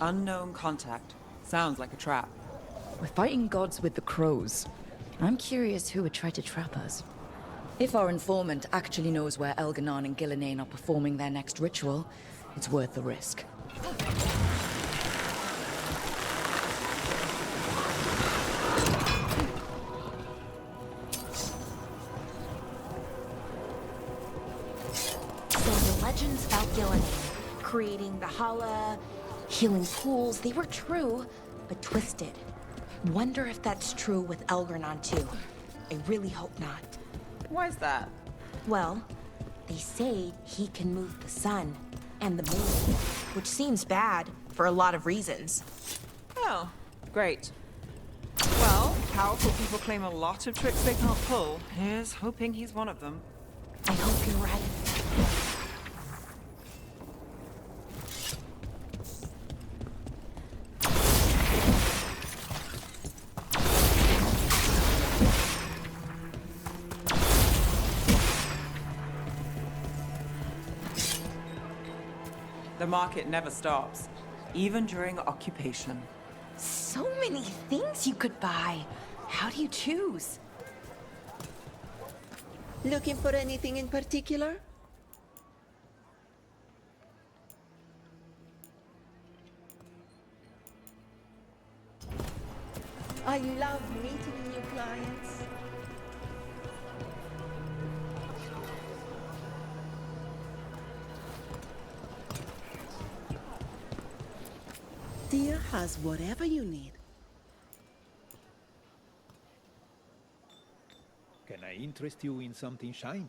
Unknown contact. Sounds like a trap. We're fighting gods with the crows. I'm curious who would try to trap us. If our informant actually knows where Elganon and Gillenane are performing their next ritual, it's worth the risk. So the legends about Gillenane, creating the Hala, healing pools, they were true, but twisted. Wonder if that's true with Elganon too. I really hope not. Why's that? Well, they say he can move the sun and the moon, which seems bad for a lot of reasons. Oh, great. Well, powerful people claim a lot of tricks they can't pull. Here's hoping he's one of them. I hope you're right. The market never stops, even during occupation. So many things you could buy. How do you choose? Looking for anything in particular? I love meeting new clients. Dear has whatever you need. Can I interest you in something shiny?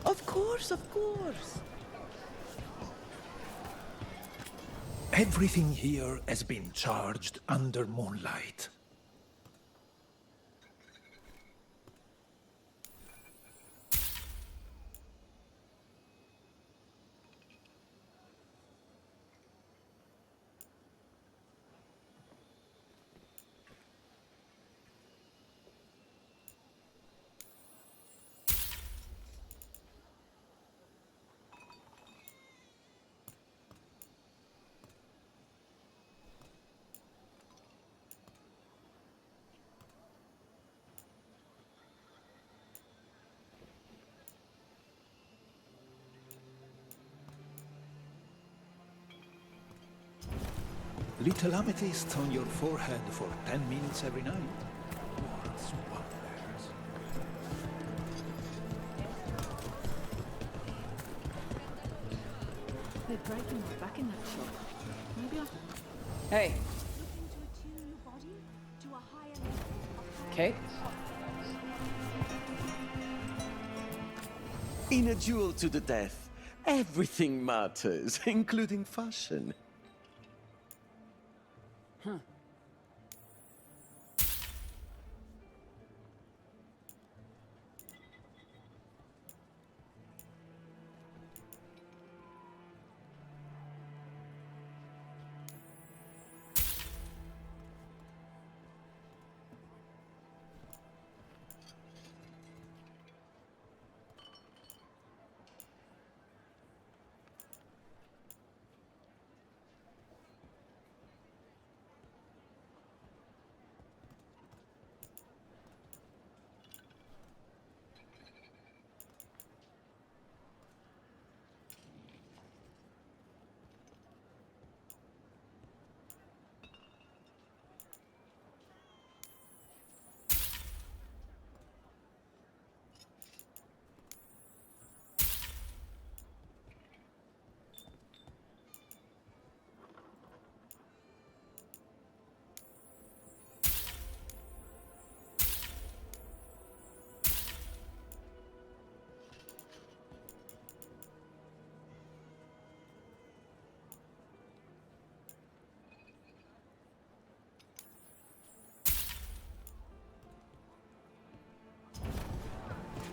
Of course, of course. Everything here has been charged under moonlight. Little amethyst on your forehead for 10 minutes every night. World's wonders. They're breaking my back in that shop. Maybe I... Hey. Okay. In a duel to the death, everything matters, including fashion.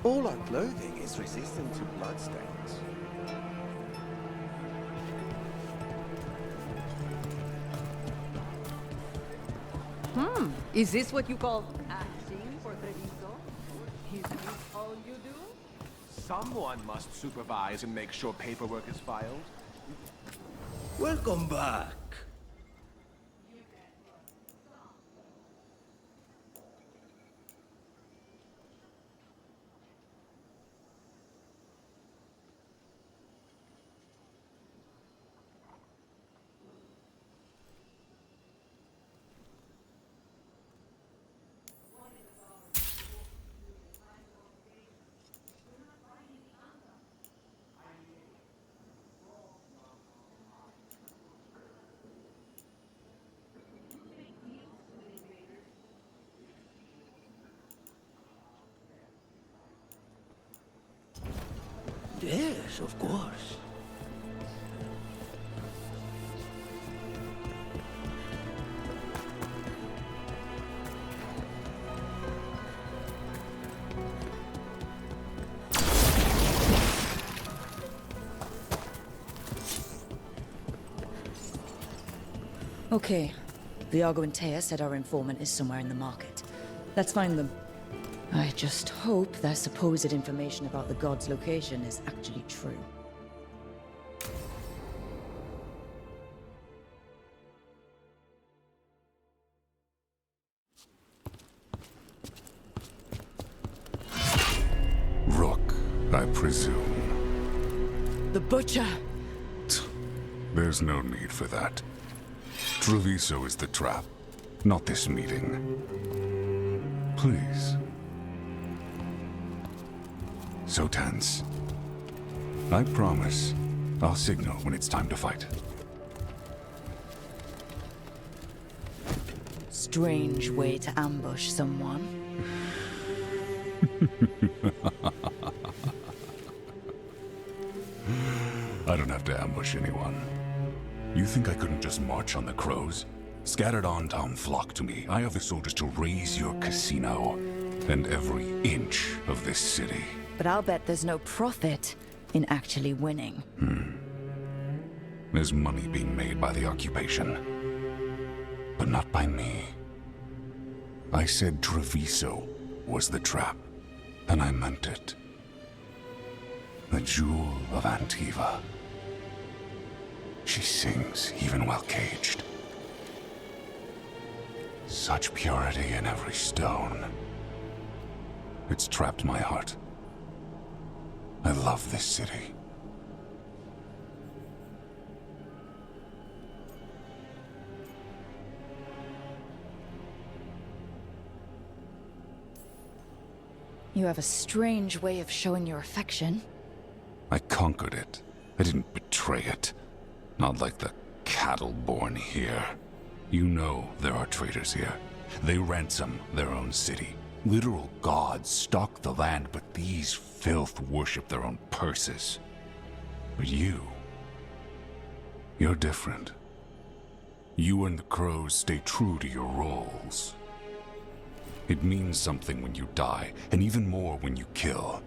All our clothing is resistant to bloodstains. Is this what you call acting for Treviso? Is this all you do? Someone must supervise and make sure paperwork is filed. Welcome back. Yes, of course. Okay. Viago and Taya said our informant is somewhere in the market. Let's find them. I just hope their supposed information about the god's location is actually true. Rook, I presume. The Butcher! There's no need for that. Treviso is the trap, not this meeting. Please. So tense. I promise, I'll signal when it's time to fight. Strange way to ambush someone. I don't have to ambush anyone. You think I couldn't just march on the crows? Scattered on town flock to me. I have the soldiers to raise your casino and every inch of this city. But I'll bet there's no profit in actually winning. There's money being made by the occupation. But not by me. I said Treviso was the trap, and I meant it. The Jewel of Antiva. She sings even while caged. Such purity in every stone. It's trapped my heart. I love this city. You have a strange way of showing your affection. I conquered it. I didn't betray it. Not like the cattle born here. You know there are traitors here. They ransom their own city. Literal gods stalk the land, but these filth worship their own purses. But you're different. You and the crows stay true to your roles. It means something when you die, and even more when you kill.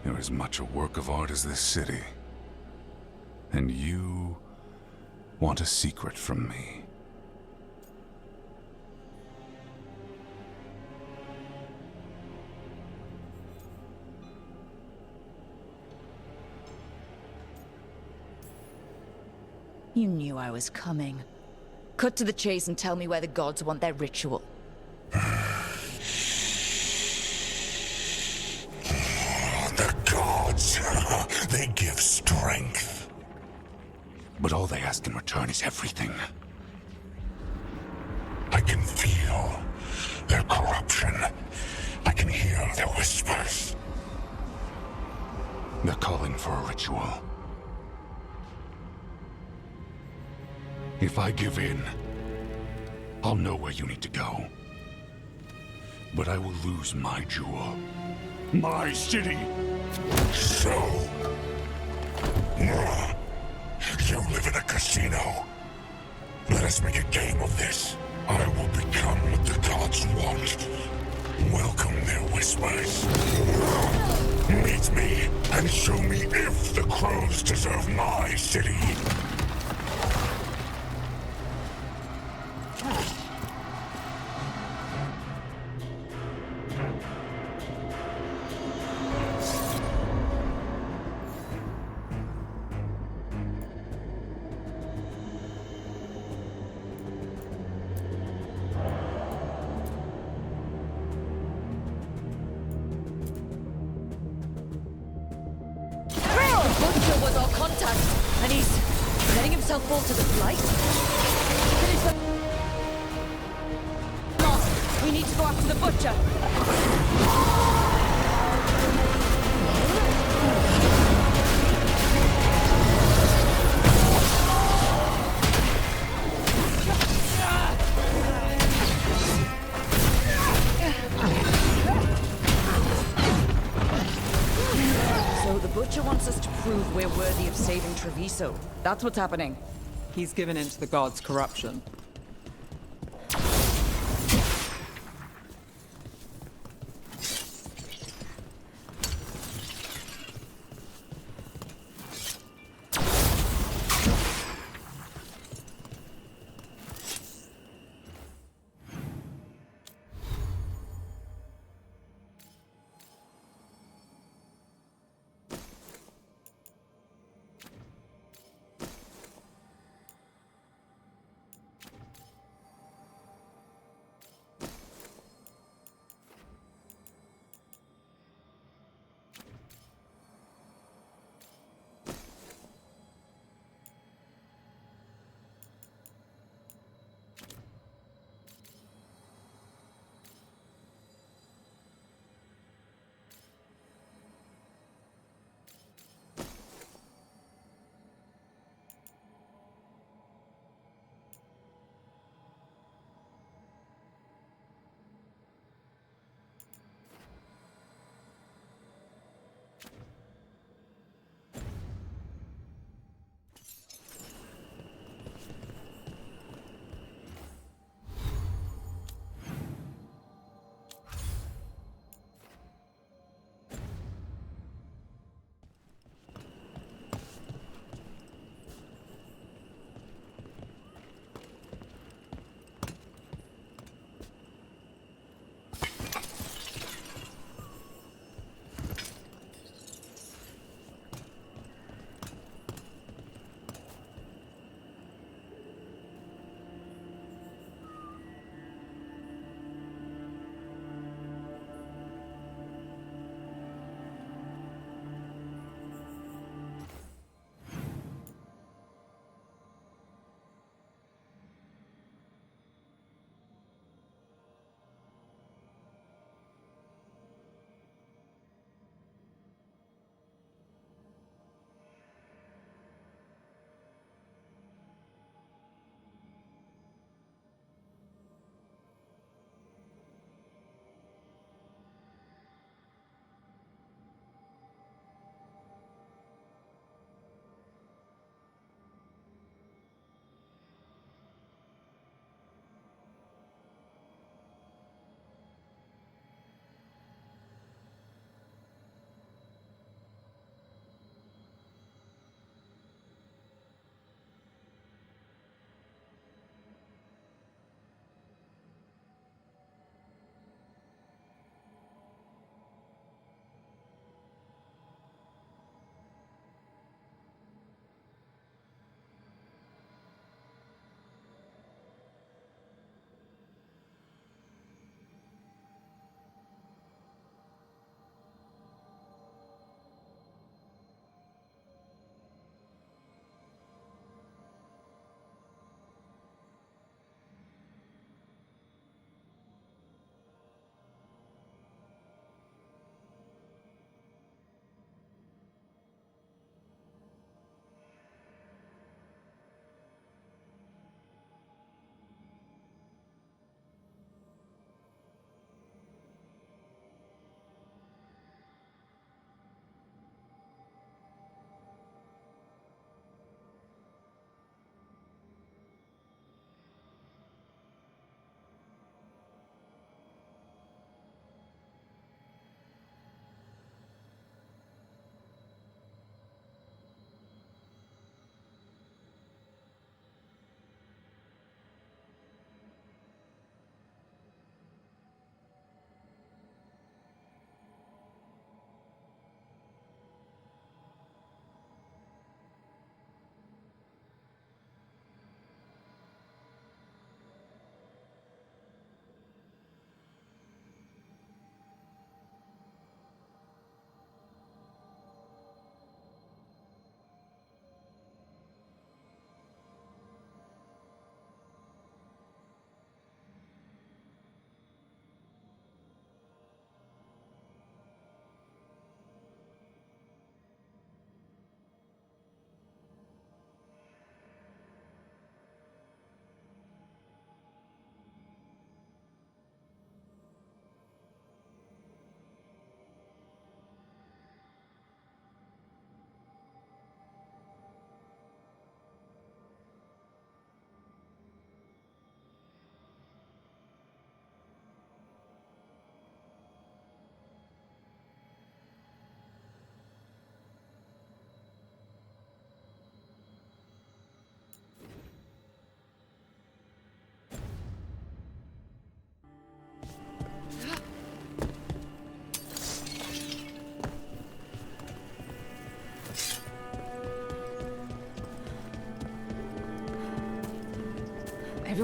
You're as much a work of art as this city. And you want a secret from me. You knew I was coming. Cut to the chase and tell me where the gods want their ritual. The gods, they give strength. But all they ask in return is everything. I can feel their corruption. I can hear their whispers. They're calling for a ritual. If I give in, I'll know where you need to go. But I will lose my jewel. My city! So... you live in a casino. Let us make a game of this. I will become what the gods want. Welcome their whispers. and show me if the crows deserve my city. Butcher was our contact, and he's letting himself fall to the flight? Lost. We need to go after the Butcher. So the Butcher wants us to prove we're worthy of saving Treviso. That's what's happening. He's given in to the gods' corruption.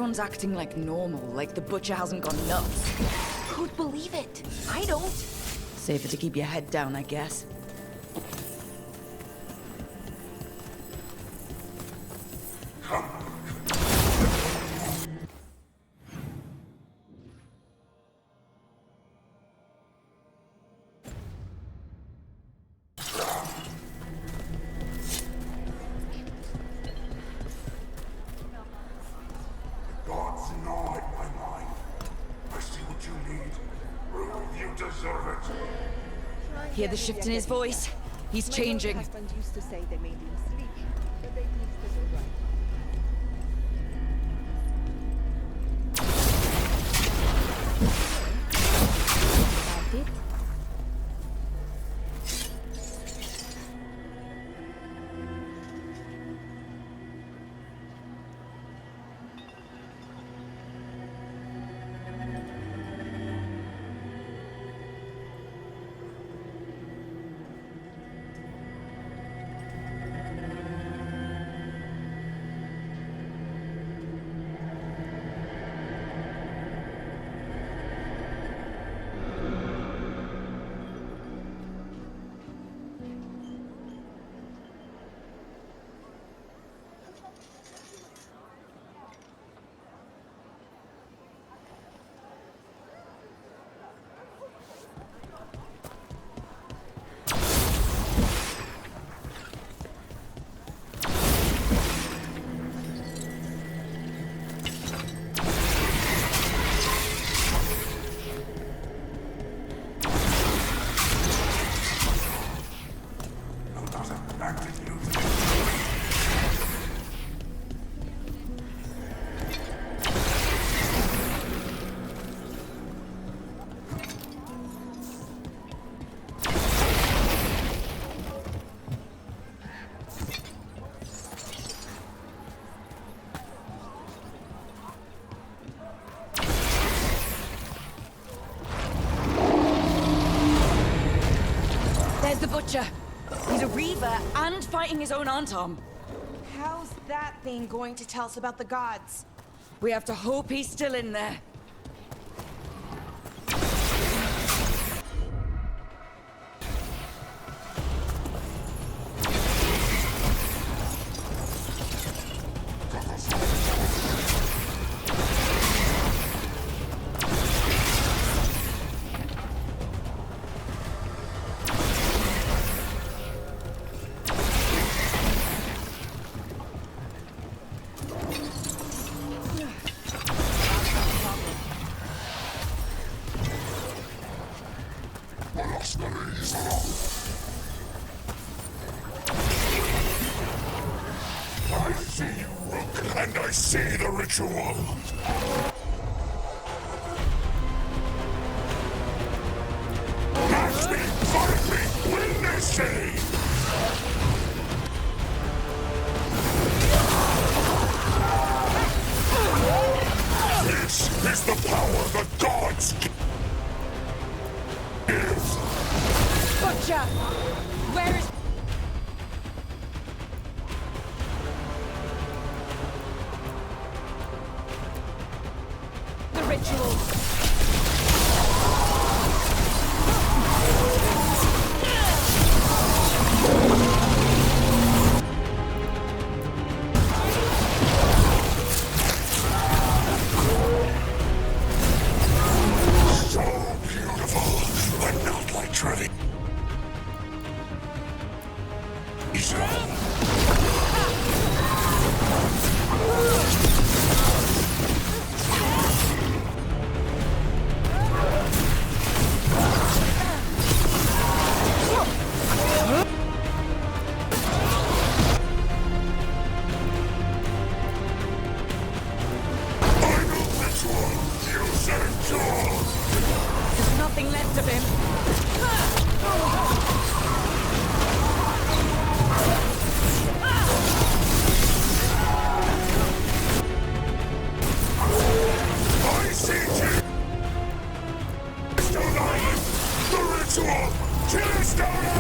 everyone's acting like normal, like the butcher hasn't gone nuts. Who'd believe it? I don't. Safer to keep your head down, I guess. Hear the shift in his voice? He's changing. My husband used to say they made him sleep, but they tasted all right. That's it. The butcher. He's a reaver and fighting his own Antom. How's that thing going to tell us about the gods? We have to hope he's still in there. I see you, Rook, and I see the ritual. Match me, fight me, win this day! This is the power the gods give. Butcher! Where is... the ritual? So beautiful, but not like Treviso. There's nothing left of him. I see you! Still alive! The ritual! Killstone!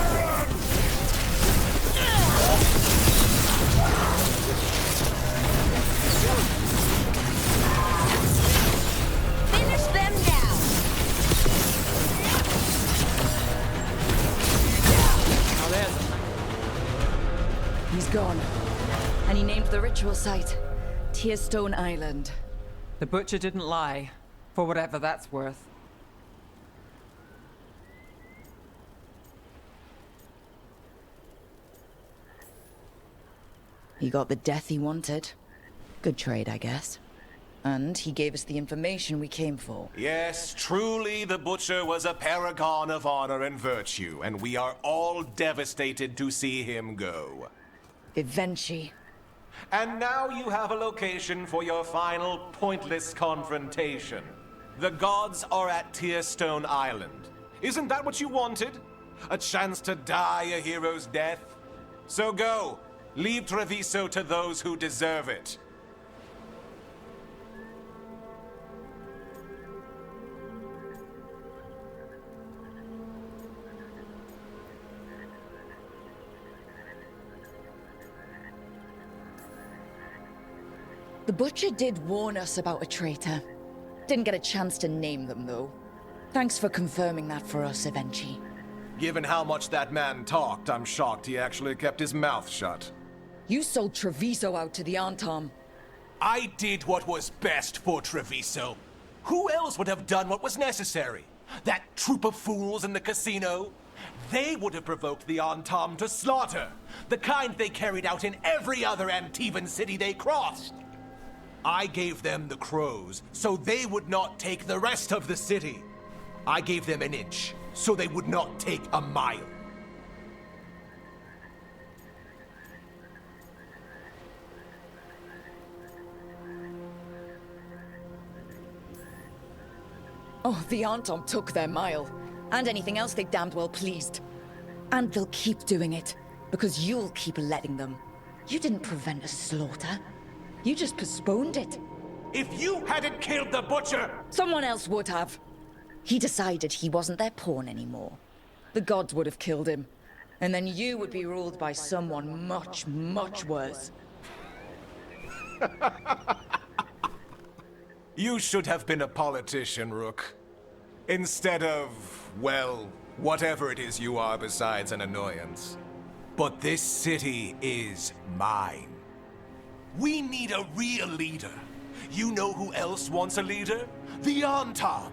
He's gone. And he named the ritual site Tearstone Island. The butcher didn't lie, for whatever that's worth. He got the death he wanted. Good trade, I guess. And he gave us the information we came for. Yes, truly the Butcher was a paragon of honor and virtue, and we are all devastated to see him go. Ivenci. And now you have a location for your final pointless confrontation. The gods are at Tearstone Island. Isn't that what you wanted? A chance to die a hero's death? So go. Leave Treviso to those who deserve it. The Butcher did warn us about a traitor. Didn't get a chance to name them, though. Thanks for confirming that for us, Ivenci. Given how much that man talked, I'm shocked he actually kept his mouth shut. You sold Treviso out to the Antam. I did what was best for Treviso. Who else would have done what was necessary? That troop of fools in the casino? They would have provoked the Antam to slaughter, the kind they carried out in every other Antivan city they crossed. I gave them the crows, so they would not take the rest of the city. I gave them an inch, so they would not take a mile. Oh, the Antam took their mile. And anything else they damned well pleased. And they'll keep doing it, because you'll keep letting them. You didn't prevent a slaughter. You just postponed it. If you hadn't killed the Butcher! Someone else would have. He decided he wasn't their pawn anymore. The gods would have killed him. And then you would be ruled by someone much, much worse. You should have been a politician, Rook. Instead of, well, whatever it is you are besides an annoyance. But this city is mine. We need a real leader. You know who else wants a leader? The Antam.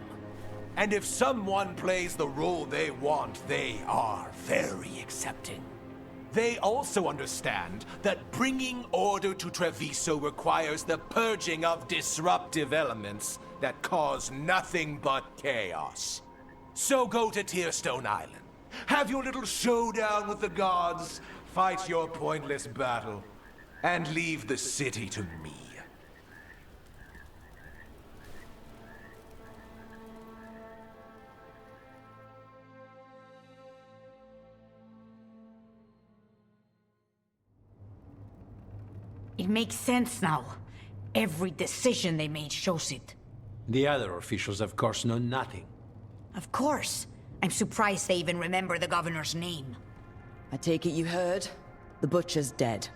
And if someone plays the role they want, they are very accepting. They also understand that bringing order to Treviso requires the purging of disruptive elements that cause nothing but chaos. So go to Tearstone Island. Have your little showdown with the gods, fight your pointless battle, and leave the city to me. It makes sense now. Every decision they made shows it. The other officials, of course, know nothing. Of course. I'm surprised they even remember the governor's name. I take it you heard? The Butcher's dead.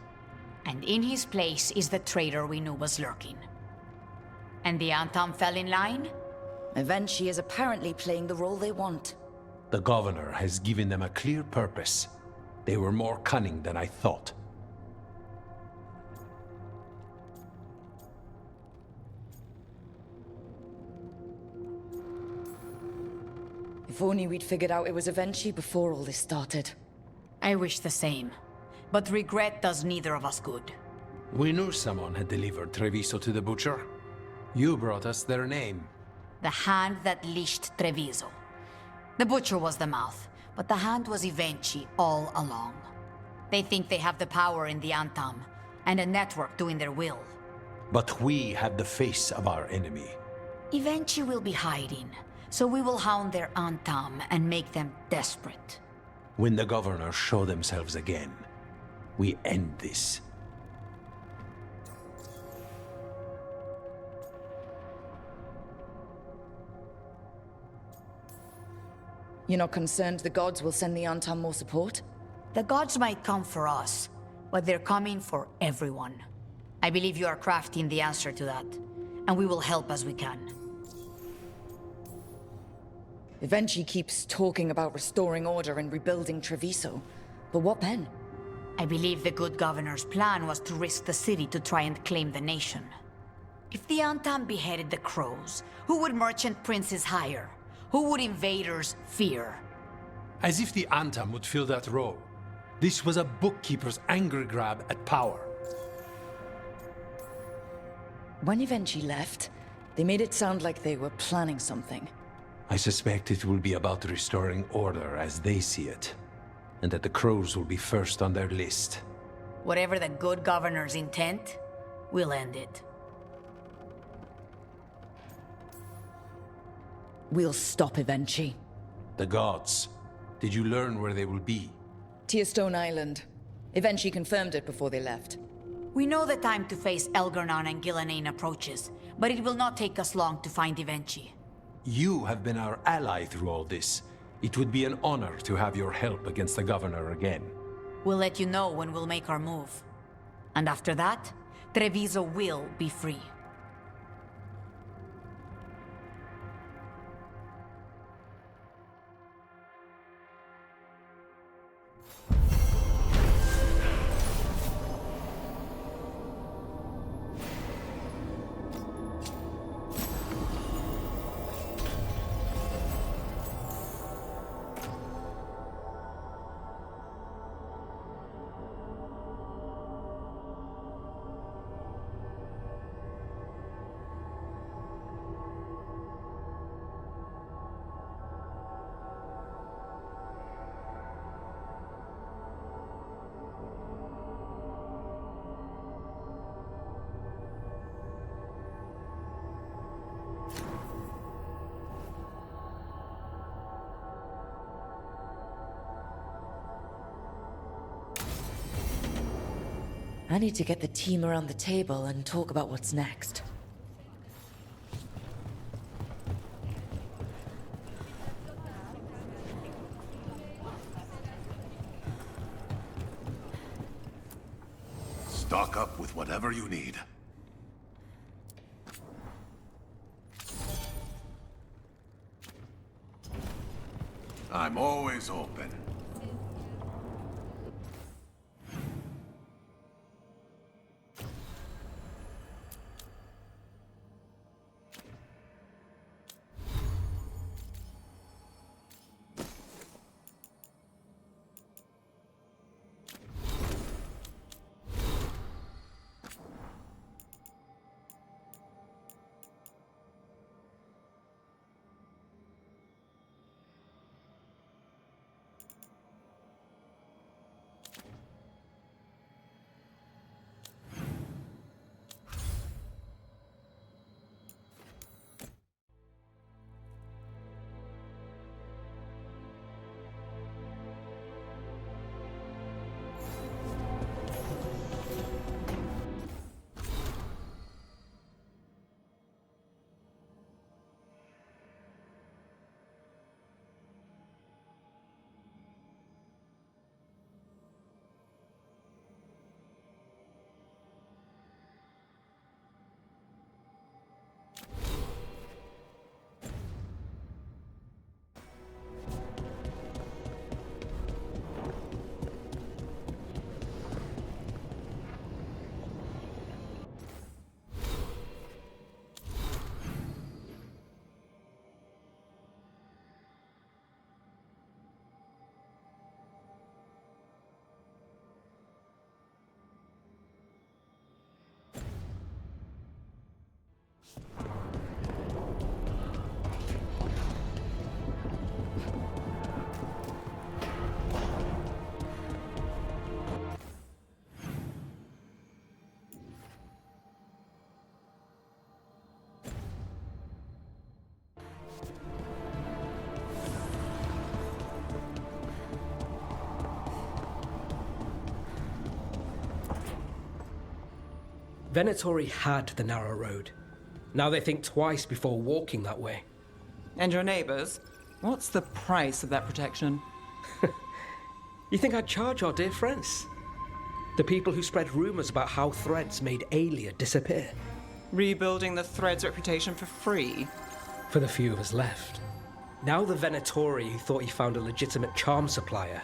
And in his place is the traitor we knew was lurking. And the Antam fell in line? Ivenci is apparently playing the role they want. The governor has given them a clear purpose. They were more cunning than I thought. If only we'd figured out it was Ivenci before all this started. I wish the same. But regret does neither of us good. We knew someone had delivered Treviso to the Butcher. You brought us their name. The hand that leashed Treviso. The Butcher was the mouth, but the hand was Ivenci all along. They think they have the power in the Antam, and a network doing their will. But we have the face of our enemy. Ivenci will be hiding, so we will hound their Antam and make them desperate. When the governors show themselves again, we end this. You're not concerned the gods will send the Antam more support? The gods might come for us, but they're coming for everyone. I believe you are crafting the answer to that, and we will help as we can. Ivenci keeps talking about restoring order and rebuilding Treviso. But what then? I believe the good governor's plan was to risk the city to try and claim the nation. If the Antam beheaded the crows, who would merchant princes hire? Who would invaders fear? As if the Antam would fill that role. This was a bookkeeper's angry grab at power. When Ivenci left, they made it sound like they were planning something. I suspect it will be about restoring order as they see it, and that the crows will be first on their list. Whatever the good governor's intent, we'll end it. We'll stop Ivenci. The gods. Did you learn where they will be? Tearstone Island. Ivenci confirmed it before they left. We know the time to face Elgar'nan and Gillenane approaches, but it will not take us long to find Ivenci. You have been our ally through all this. It would be an honor to have your help against the governor again. We'll let you know when we'll make our move. And after that, Treviso will be free. I need to get the team around the table and talk about what's next. Stock up with whatever you need. I'm always open. Venatori had the narrow road. Now they think twice before walking that way. And your neighbors? What's the price of that protection? You think I'd charge our dear friends? The people who spread rumors about how Threads made Aelia disappear. Rebuilding the Thread's reputation for free? For the few of us left. Now the Venatori who thought he found a legitimate charm supplier,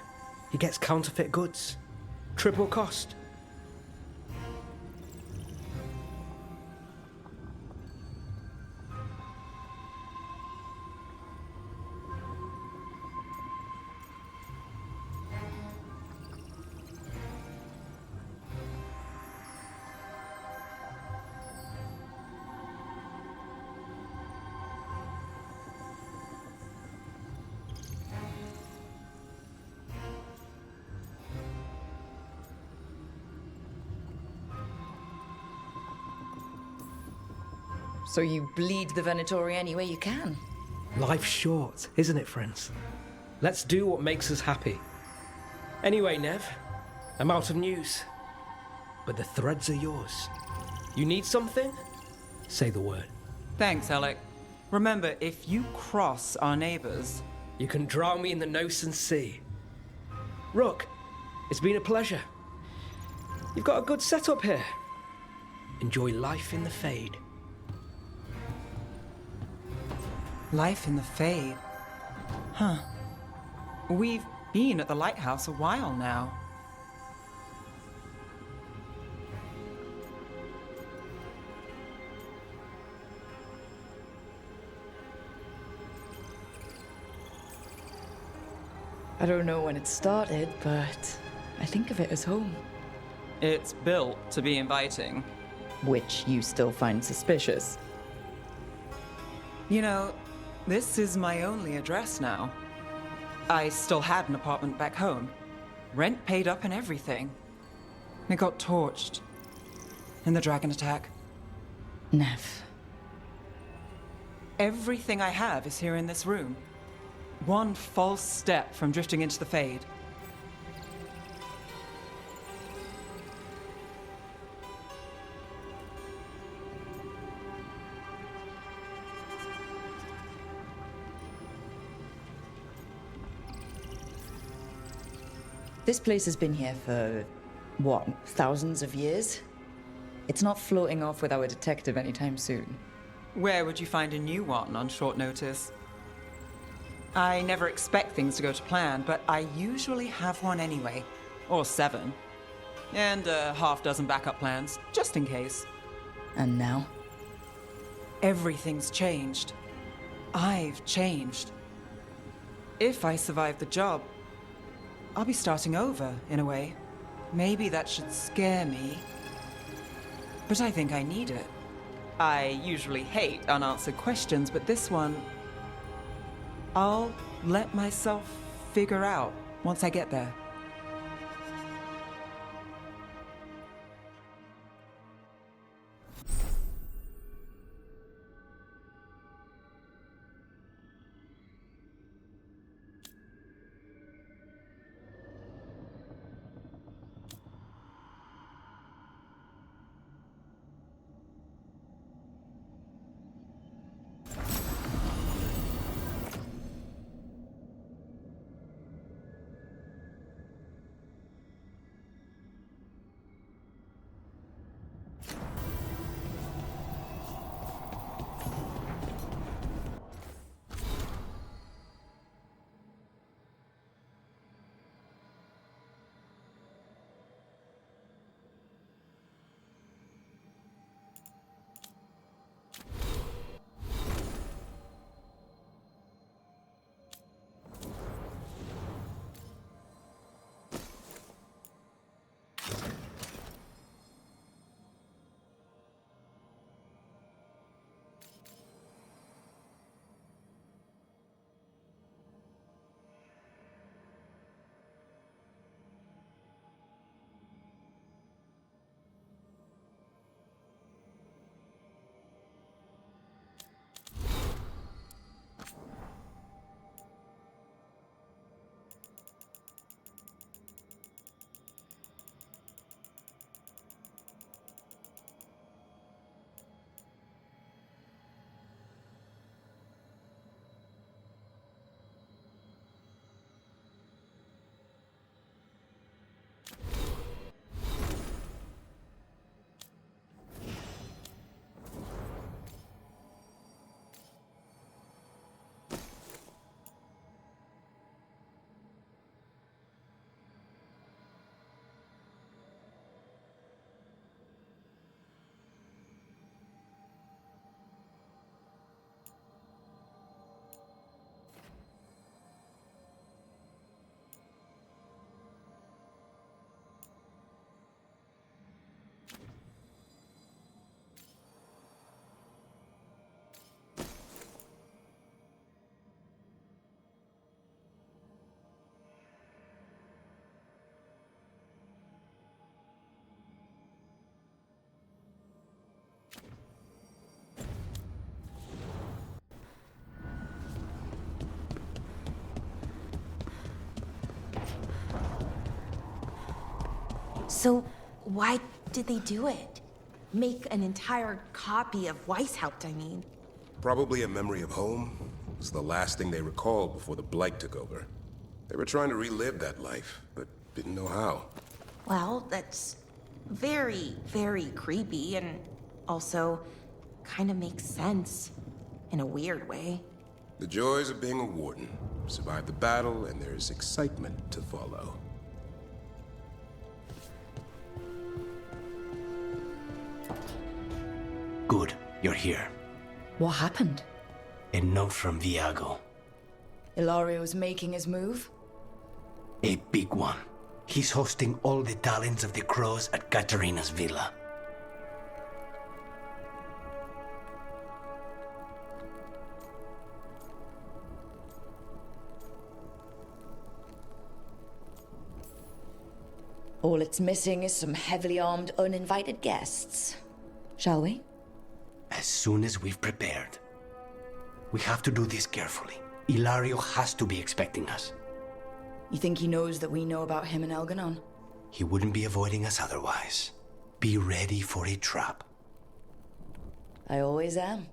he gets counterfeit goods. Triple cost. So you bleed the Venatori any way you can. Life's short, isn't it, friends? Let's do what makes us happy. Anyway, Nev, I'm out of news. But the threads are yours. You need something? Say the word. Thanks, Alec. Remember, if you cross our neighbors... You can drown me in the Nosen Sea. Rook, it's been a pleasure. You've got a good setup here. Enjoy life in the Fade. Life in the Fade. Huh. We've been at the Lighthouse a while now. I don't know when it started, but I think of it as home. It's built to be inviting. Which you still find suspicious. You know, this is my only address now. I still had an apartment back home. Rent paid up and everything. It got torched. In the dragon attack. Nev. Everything I have is here in this room. One false step from drifting into the Fade. This place has been here for, what, thousands of years? It's not floating off with our detective anytime soon. Where would you find a new one on short notice? I never expect things to go to plan, but I usually have one anyway. Or 7. And a half dozen backup plans, just in case. And now? Everything's changed. I've changed. If I survive the job, I'll be starting over, in a way. Maybe that should scare me. But I think I need it. I usually hate unanswered questions, but this one... I'll let myself figure out once I get there. So, why did they do it? Make an entire copy of Weishaupt, I mean. Probably a memory of home. It was the last thing they recalled before the Blight took over. They were trying to relive that life, but didn't know how. Well, that's very, very creepy, and also kind of makes sense in a weird way. The joys of being a warden. Survive the battle, and there's excitement to follow. Good, you're here. What happened? A note from Viago. Hilario's making his move? A big one. He's hosting all the talents of the Crows at Katarina's villa. All it's missing is some heavily armed, uninvited guests. Shall we? As soon as we've prepared. We have to do this carefully. Hilario has to be expecting us. You think he knows that we know about him and Elganon? He wouldn't be avoiding us otherwise. Be ready for a trap. I always am.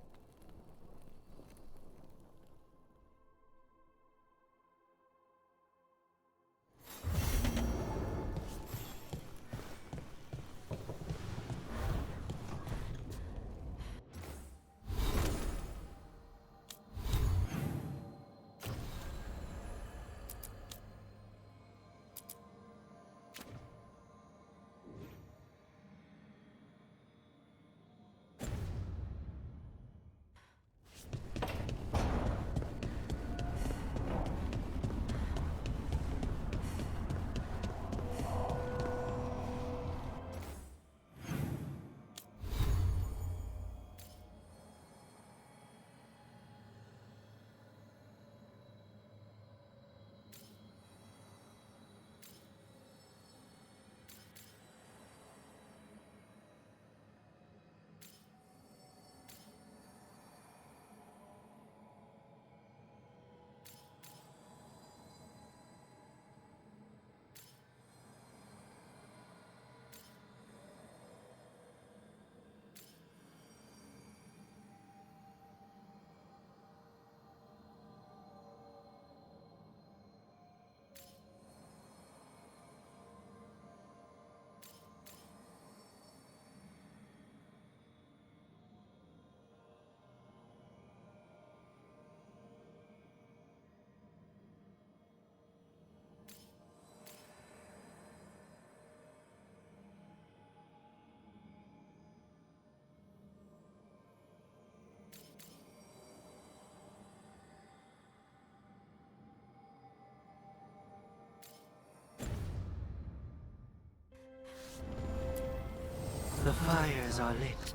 The fires are lit.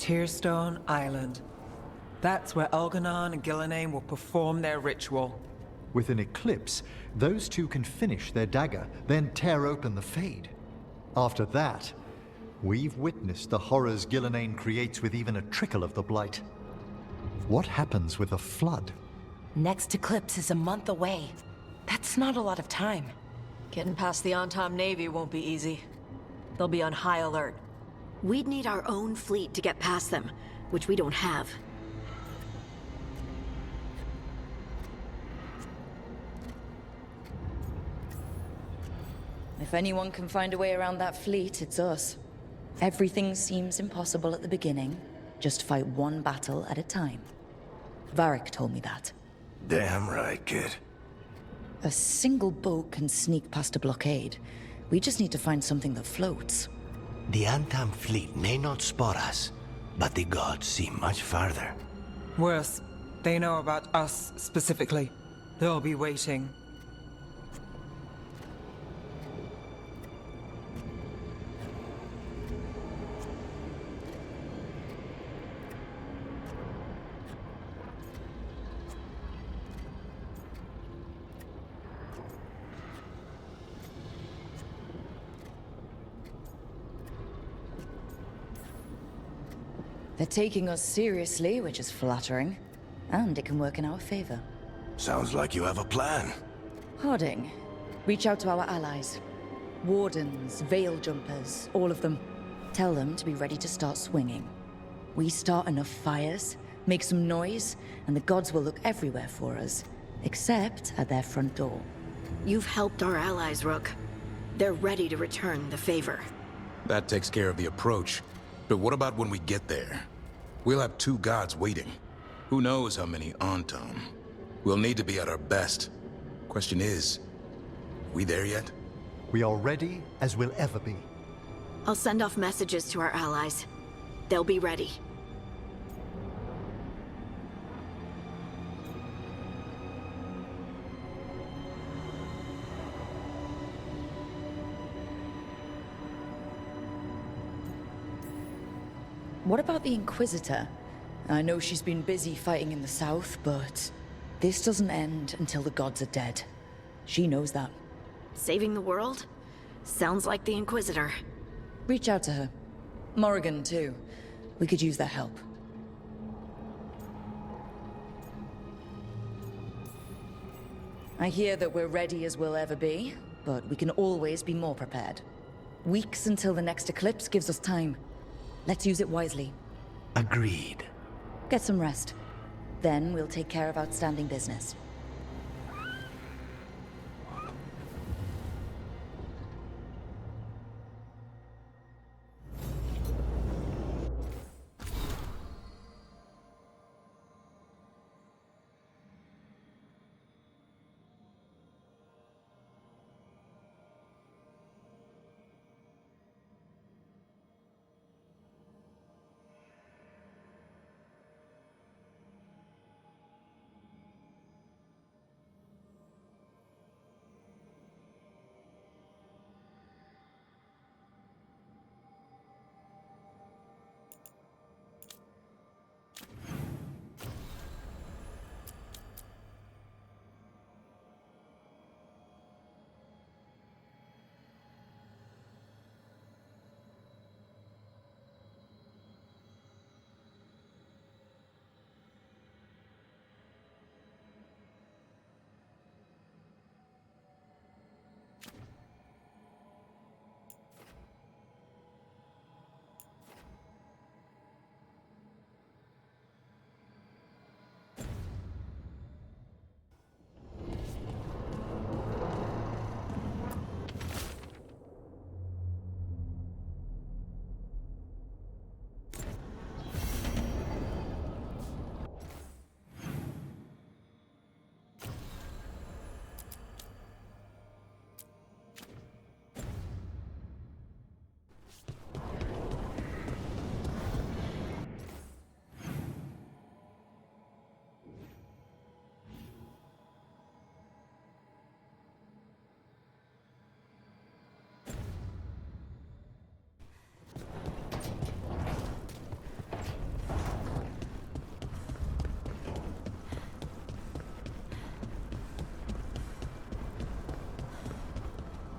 Tearstone Island. That's where Elganon and Gillenane will perform their ritual. With an eclipse, those two can finish their dagger, then tear open the Fade. After that, we've witnessed the horrors Gillenane creates with even a trickle of the Blight. What happens with a flood? Next eclipse is a month away. That's not a lot of time. Getting past the Antam Navy won't be easy. They'll be on high alert. We'd need our own fleet to get past them, which we don't have. If anyone can find a way around that fleet, it's us. Everything seems impossible at the beginning. Just fight one battle at a time. Varric told me that. Damn right, kid. A single boat can sneak past a blockade. We just need to find something that floats. The Antam fleet may not spot us, but the gods see much farther. Worse, they know about us specifically. They'll be waiting. They're taking us seriously, which is flattering. And it can work in our favor. Sounds like you have a plan. Harding, reach out to our allies. Wardens, veil jumpers, all of them. Tell them to be ready to start swinging. We start enough fires, make some noise, and the gods will look everywhere for us. Except at their front door. You've helped our allies, Rook. They're ready to return the favor. That takes care of the approach. But what about when we get there? We'll have two gods waiting. Who knows how many Antam? We'll need to be at our best. Question is, we there yet? We are ready as we'll ever be. I'll send off messages to our allies. They'll be ready. What about the Inquisitor? I know she's been busy fighting in the south, but this doesn't end until the gods are dead. She knows that. Saving the world? Sounds like the Inquisitor. Reach out to her. Morrigan, too. We could use their help. I hear that we're ready as we'll ever be, but we can always be more prepared. Weeks until the next eclipse gives us time. Let's use it wisely. Agreed. Get some rest. Then we'll take care of outstanding business.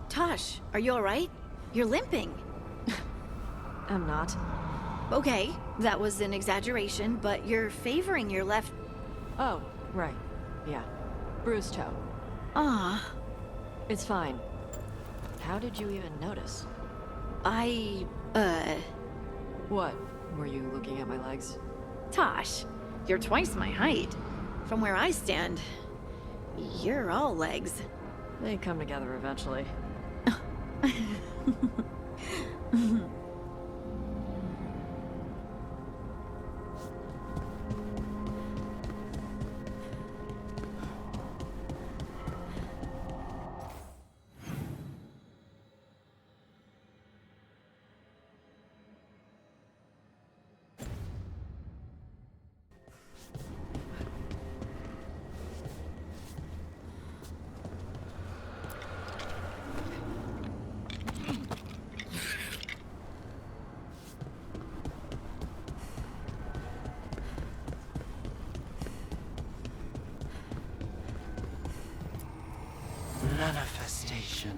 Tosh, are you alright? You're limping. I'm not. Okay, that was an exaggeration, but you're favoring your left... Oh, right. Yeah. Bruised toe. Ah. It's fine. How did you even notice? What? Were you looking at my legs? Tosh, you're twice my height. From where I stand, you're all legs. They come together eventually. Manifestation.